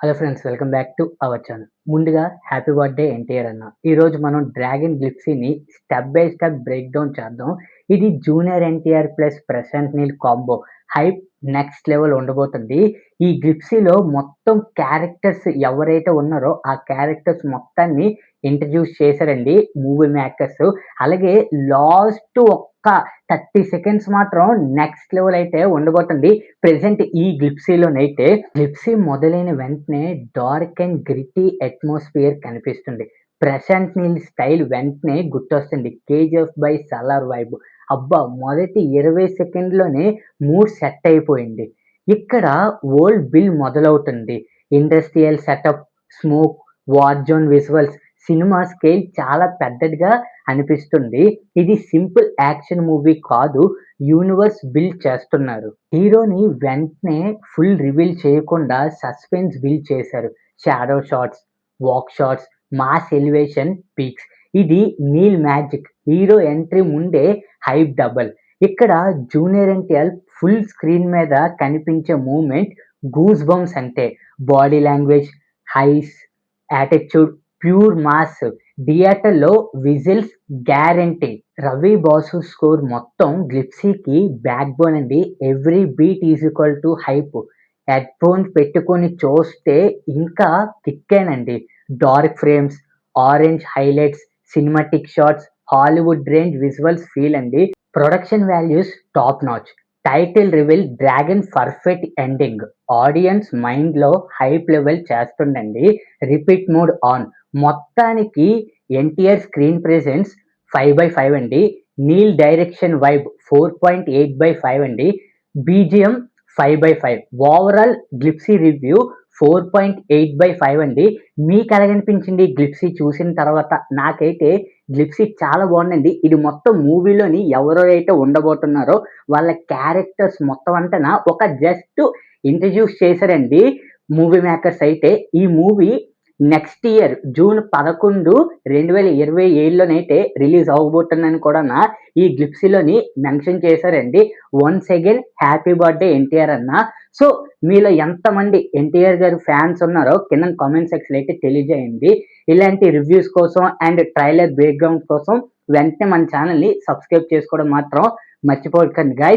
Hello friends, welcome back to our channel. ముందుగా happy birthday NTR అన్న. ఈరోజు మనం డ్రాగన్ గ్లిప్సీని step by step break down చేద్దాం. ఇది junior NTR plus Prashanth Neel combo. Hype next level ఉండబోతుంది. ఈ గ్లిప్సీలో మొత్తం క్యారెక్టర్స్ ఎవరైతే ఉన్నారో ఆ క్యారెక్టర్స్ మొత్తాన్ని ఇంట్రడ్యూస్ చేశారండి మూవీ మేకర్స్. అలాగే లాస్ట్ ఒక్క 30 సెకండ్స్ మాత్రం నెక్స్ట్ లెవెల్ అయితే ఉండబోతుంది. ప్రెజెంట్ ఈ గ్లిప్సీలోనైతే గ్లిప్సీ మొదలైన వెంటనే డార్క్ అండ్ గ్రిటీ అట్మాస్ఫియర్ కనిపిస్తుంది. ప్రశాంత్ నీల్ స్టైల్ వెంటనే గుర్తొస్తుంది. KGF by Salaar vibe. అబ్బా! మొదటి 20 సెకండ్‌లోనే మూడ్ సెట్ అయిపోయింది. ఇక్కడ వరల్డ్ బిల్డ్ మొదలవుతుంది. Industrial setup, smoke, war zone visuals, cinema scale చాలా పెద్దదిగా అనిపిస్తుంది. ఇది సింపుల్ యాక్షన్ మూవీ కాదు, యూనివర్స్ బిల్డ్ చేస్తున్నారు. హీరోని వెంటనే ఫుల్ రివీల్ చేయకుండా సస్పెన్స్ బిల్డ్ చేశారు. Shadow shots, walk shots, mass elevation peaks. ఇది నీల్ మ్యాజిక్. హీరో ఎంట్రీ ముందే హైప్ డబల్. ఇక్కడ జూనియర్ ఎన్టీఆర్ ఫుల్ స్క్రీన్ మీద కనిపించే మూమెంట్ గూస్ బంప్స్. అంటే body language, highs, attitude pure mass. థియేటర్లో whistles guarantee. Ravi boss score మొత్తం గ్లిప్సీకి బ్యాక్ బోన్ అండి. Every beat is equal to hype. Headphones పెట్టుకొని చూస్తే ఇంకా కిక్కేనండి. Dark frames, orange highlights, cinematic shots, Hollywood range visuals feel అండి. Production values top notch. Title reveal Dragon perfect ending. Audience మైండ్లో hype level చేస్తుండండి. Repeat mode on. మొత్తానికి NTR screen presence 5/5 అండి. Neel direction vibe 4.8/5 అండి. బీజిఎం 5/5. ఓవరాల్ గ్లిప్సీ రివ్యూ 4.8/5 అండి. మీకు ఎలాగనిపించింది గ్లిప్సీ చూసిన తర్వాత? నాకైతే గ్లిప్సీ చాలా బాగుందండి. ఇది మొత్తం మూవీలోని ఎవరైతే ఉండబోతున్నారో వాళ్ళ క్యారెక్టర్స్ మొత్తం అంతా ఒక జస్ట్ ఇంట్రడ్యూస్ చేశారండి మూవీ మేకర్స్ అయితే. ఈ మూవీ నెక్స్ట్ ఇయర్ జూన్ 11, 2027లోనైతే రిలీజ్ అవ్వబోతుందని కూడా ఈ గ్లిప్సీలోని మెన్షన్ చేశారండి. Once again happy birthday NTR అన్న. సో మీలో ఎంతమంది ఎన్టీఆర్ గారు ఫ్యాన్స్ ఉన్నారో కింద కామెంట్ సెక్షన్ అయితే తెలియజేయండి. ఇలాంటి రివ్యూస్ కోసం అండ్ ట్రైలర్ బ్రేక్గ్రౌండ్ కోసం వెంటనే మన ఛానల్ని సబ్స్క్రైబ్ చేసుకోవడం మాత్రం మర్చిపోకండి గైస్.